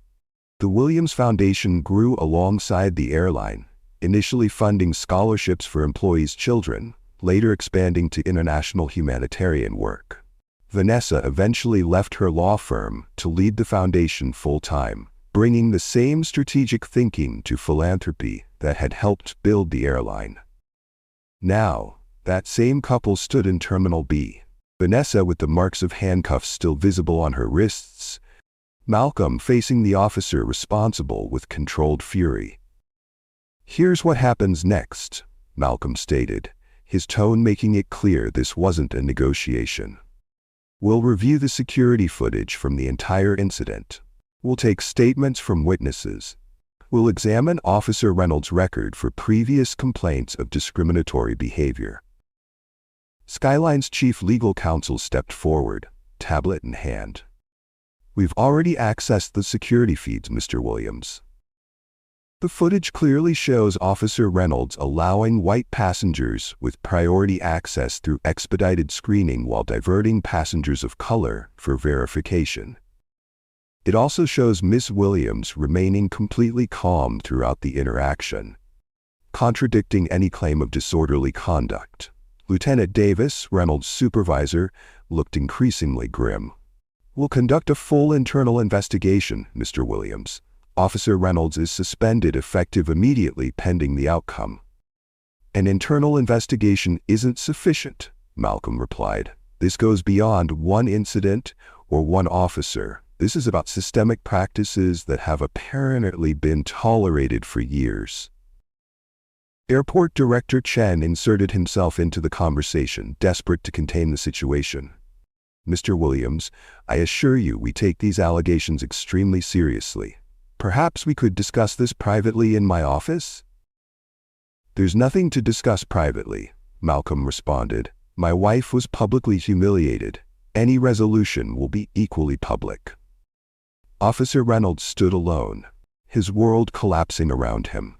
The Williams Foundation grew alongside the airline, initially funding scholarships for employees' children, later expanding to international humanitarian work. Vanessa eventually left her law firm to lead the foundation full-time, bringing the same strategic thinking to philanthropy that had helped build the airline. Now, that same couple stood in Terminal B, Vanessa with the marks of handcuffs still visible on her wrists, Malcolm facing the officer responsible with controlled fury. "Here's what happens next," Malcolm stated, his tone making it clear this wasn't a negotiation. "We'll review the security footage from the entire incident. We'll take statements from witnesses. We'll examine Officer Reynolds' record for previous complaints of discriminatory behavior." Skyline's chief legal counsel stepped forward, tablet in hand. "We've already accessed the security feeds, Mr. Williams. The footage clearly shows Officer Reynolds allowing white passengers with priority access through expedited screening while diverting passengers of color for verification. It also shows Miss Williams remaining completely calm throughout the interaction, contradicting any claim of disorderly conduct. Lieutenant Davis, Reynolds' supervisor, looked increasingly grim. "We'll conduct a full internal investigation, Mr. Williams. Officer Reynolds is suspended effective immediately pending the outcome." "An internal investigation isn't sufficient," Malcolm replied. "This goes beyond one incident or one officer. This is about systemic practices that have apparently been tolerated for years." Airport Director Chen inserted himself into the conversation, desperate to contain the situation. "Mr. Williams, I assure you we take these allegations extremely seriously. Perhaps we could discuss this privately in my office?" "There's nothing to discuss privately," Malcolm responded. "My wife was publicly humiliated. Any resolution will be equally public." Officer Reynolds stood alone, his world collapsing around him.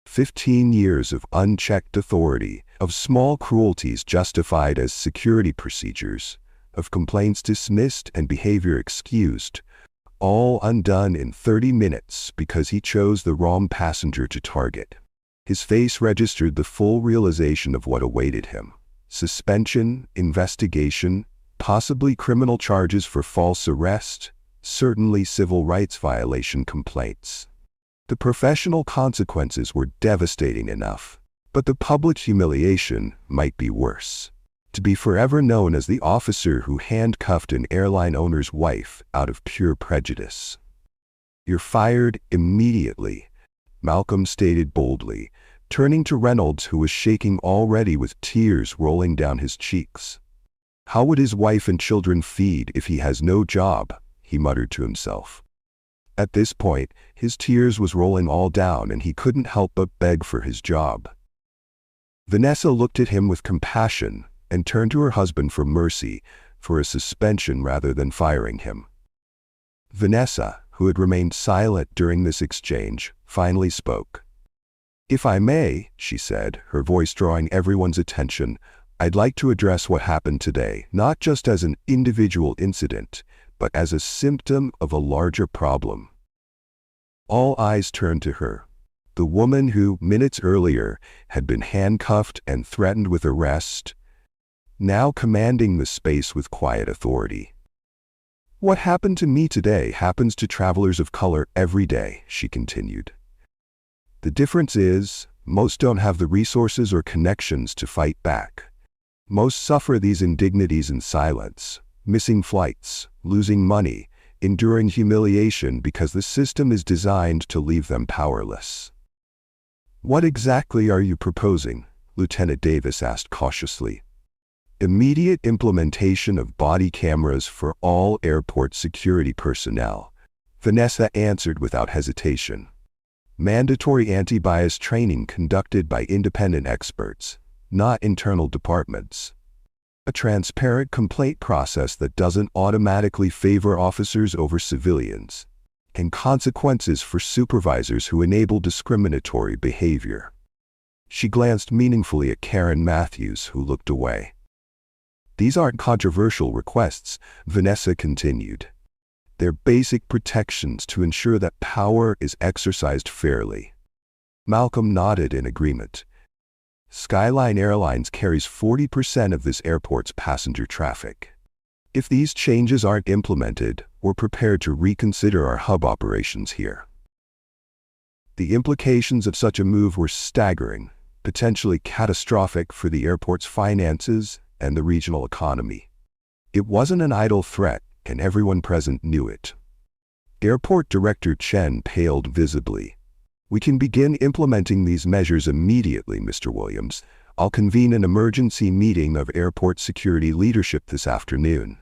15 years of unchecked authority, of small cruelties justified as security procedures, of complaints dismissed and behavior excused, all undone in 30 minutes because he chose the wrong passenger to target. His face registered the full realization of what awaited him: suspension, investigation, possibly criminal charges for false arrest, certainly civil rights violation complaints. The professional consequences were devastating enough, but the public humiliation might be worse. To be forever known as the officer who handcuffed an airline owner's wife out of pure prejudice. "You're fired immediately," Malcolm stated boldly, turning to Reynolds, who was shaking already with tears rolling down his cheeks. "How would his wife and children feed if he has no job?" he muttered to himself. At this point, his tears was rolling all down and he couldn't help but beg for his job. Vanessa looked at him with compassion and turned to her husband for mercy, for a suspension rather than firing him. Vanessa, who had remained silent during this exchange, finally spoke. "If I may," she said, her voice drawing everyone's attention, "I'd like to address what happened today, not just as an individual incident, but as a symptom of a larger problem." All eyes turned to her. The woman who, minutes earlier, had been handcuffed and threatened with arrest, now commanding the space with quiet authority. "What happened to me today happens to travelers of color every day," she continued. The difference is, most don't have the resources or connections to fight back. Most suffer these indignities in silence, missing flights, losing money, enduring humiliation because the system is designed to leave them powerless. "What exactly are you proposing?" Lieutenant Davis asked cautiously. "Immediate implementation of body cameras for all airport security personnel," Vanessa answered without hesitation. "Mandatory anti-bias training conducted by independent experts, not internal departments. A transparent complaint process that doesn't automatically favor officers over civilians, and consequences for supervisors who enable discriminatory behavior." She glanced meaningfully at Karen Matthews, who looked away. "These aren't controversial requests," Vanessa continued. "They're basic protections to ensure that power is exercised fairly." Malcolm nodded in agreement. "Skyline Airlines carries 40% of this airport's passenger traffic. If these changes aren't implemented, we're prepared to reconsider our hub operations here." The implications of such a move were staggering, potentially catastrophic for the airport's finances and the regional economy. It wasn't an idle threat, and everyone present knew it. Airport Director Chen paled visibly. "We can begin implementing these measures immediately, Mr. Williams. I'll convene an emergency meeting of airport security leadership this afternoon."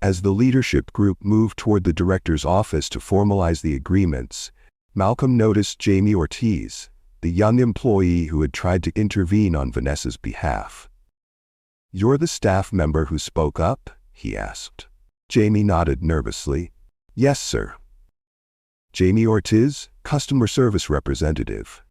As the leadership group moved toward the director's office to formalize the agreements, Malcolm noticed Jamie Ortiz, the young employee who had tried to intervene on Vanessa's behalf. "You're the staff member who spoke up?" he asked. Jamie nodded nervously. "Yes, sir." "Jamie Ortiz, customer service representative."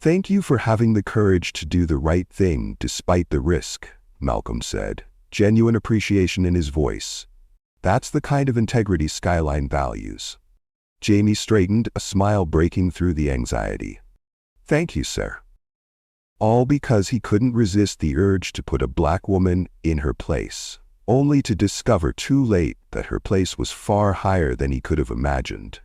"Thank you for having the courage to do the right thing despite the risk," Malcolm said, genuine appreciation in his voice. "That's the kind of integrity Skyline values." Jamie straightened, a smile breaking through the anxiety. "Thank you, sir." All because he couldn't resist the urge to put a black woman in her place, only to discover too late that her place was far higher than he could have imagined.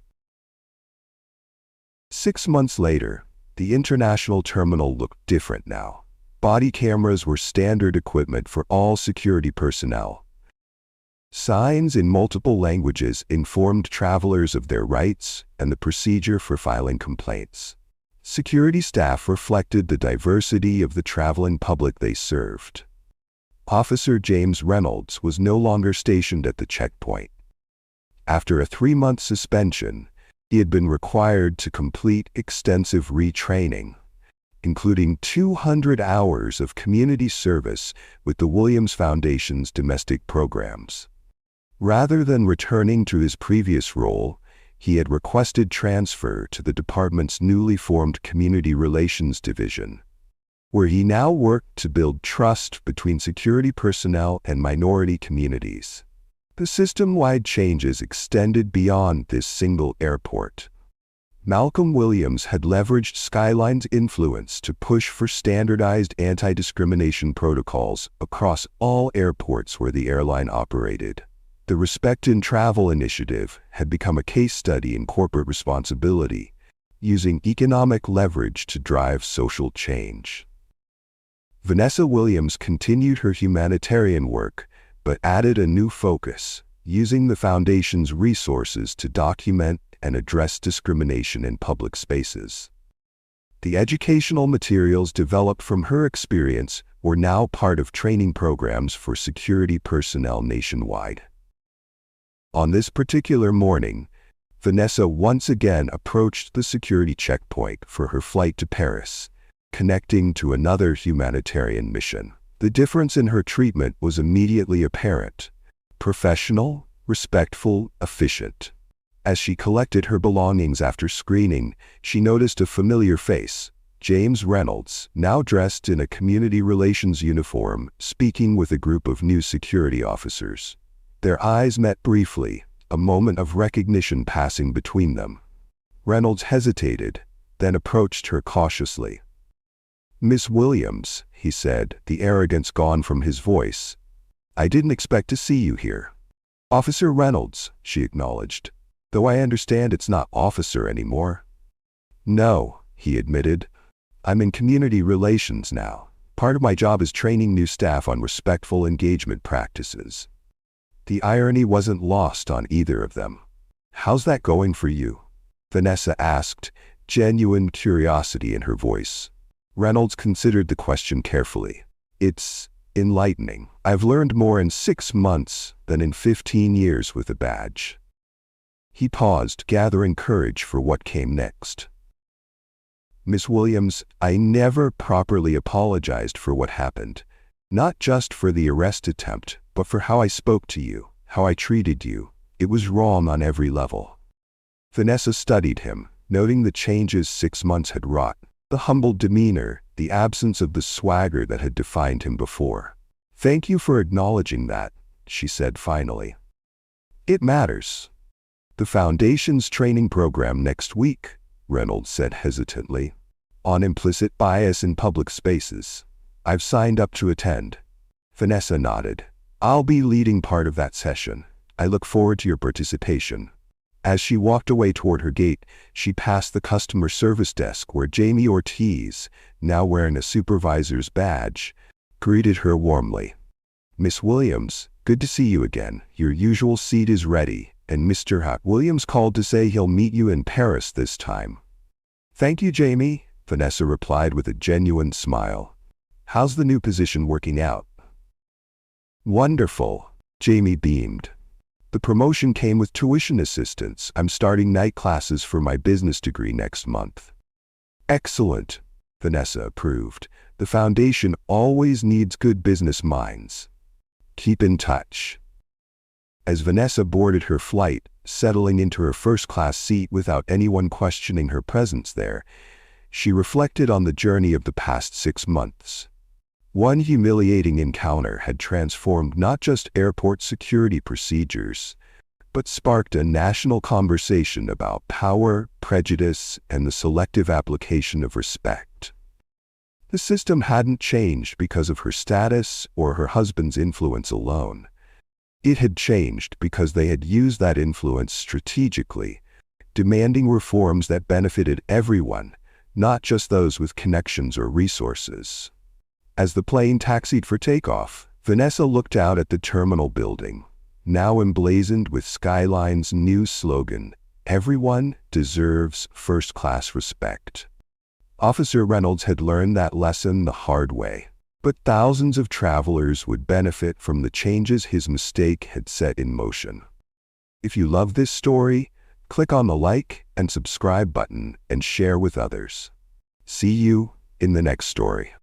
6 months later, the international terminal looked different now. Body cameras were standard equipment for all security personnel. Signs in multiple languages informed travelers of their rights and the procedure for filing complaints. Security staff reflected the diversity of the traveling public they served. Officer James Reynolds was no longer stationed at the checkpoint. After a 3-month suspension, he had been required to complete extensive retraining, including 200 hours of community service with the Williams Foundation's domestic programs. Rather than returning to his previous role, he had requested transfer to the department's newly formed Community Relations Division, where he now worked to build trust between security personnel and minority communities. The system-wide changes extended beyond this single airport. Malcolm Williams had leveraged Skyline's influence to push for standardized anti-discrimination protocols across all airports where the airline operated. The Respect in Travel initiative had become a case study in corporate responsibility, using economic leverage to drive social change. Vanessa Williams continued her humanitarian work, but added a new focus, using the Foundation's resources to document and address discrimination in public spaces. The educational materials developed from her experience were now part of training programs for security personnel nationwide. On this particular morning, Vanessa once again approached the security checkpoint for her flight to Paris, connecting to another humanitarian mission. The difference in her treatment was immediately apparent: professional, respectful, efficient. As she collected her belongings after screening, she noticed a familiar face, James Reynolds, now dressed in a community relations uniform, speaking with a group of new security officers. Their eyes met briefly, a moment of recognition passing between them. Reynolds hesitated, then approached her cautiously. "Miss Williams," he said, the arrogance gone from his voice. "I didn't expect to see you here." "Officer Reynolds," she acknowledged, "though I understand it's not officer anymore." No, he admitted. I'm in community relations now. Part of my job is training new staff on respectful engagement practices. The irony wasn't lost on either of them. How's that going for you? Vanessa asked, genuine curiosity in her voice. Reynolds considered the question carefully. It's enlightening. I've learned more in 6 months than in 15 years with a badge. He paused, gathering courage for what came next. Miss Williams, I never properly apologized for what happened. Not just for the arrest attempt, but for how I spoke to you, how I treated you. It was wrong on every level. Vanessa studied him, noting the changes 6 months had wrought. The humble demeanor, the absence of the swagger that had defined him before. Thank you for acknowledging that, she said finally. It matters. The Foundation's training program next week, Reynolds said hesitantly. On implicit bias in public spaces. I've signed up to attend. Vanessa nodded. I'll be leading part of that session. I look forward to your participation. As she walked away toward her gate, she passed the customer service desk where Jamie Ortiz, now wearing a supervisor's badge, greeted her warmly. Miss Williams, good to see you again. Your usual seat is ready, and Mr. Williams called to say he'll meet you in Paris this time. Thank you, Jamie, Vanessa replied with a genuine smile. How's the new position working out? Wonderful, Jamie beamed. The promotion came with tuition assistance. I'm starting night classes for my business degree next month. Excellent, Vanessa approved. The Foundation always needs good business minds. Keep in touch. As Vanessa boarded her flight, settling into her first-class seat without anyone questioning her presence there, she reflected on the journey of the past 6 months. One humiliating encounter had transformed not just airport security procedures, but sparked a national conversation about power, prejudice, and the selective application of respect. The system hadn't changed because of her status or her husband's influence alone. It had changed because they had used that influence strategically, demanding reforms that benefited everyone, not just those with connections or resources. As the plane taxied for takeoff, Vanessa looked out at the terminal building, now emblazoned with Skyline's new slogan, "Everyone deserves first-class respect." Officer Reynolds had learned that lesson the hard way, but thousands of travelers would benefit from the changes his mistake had set in motion. If you love this story, click on the like and subscribe button and share with others. See you in the next story.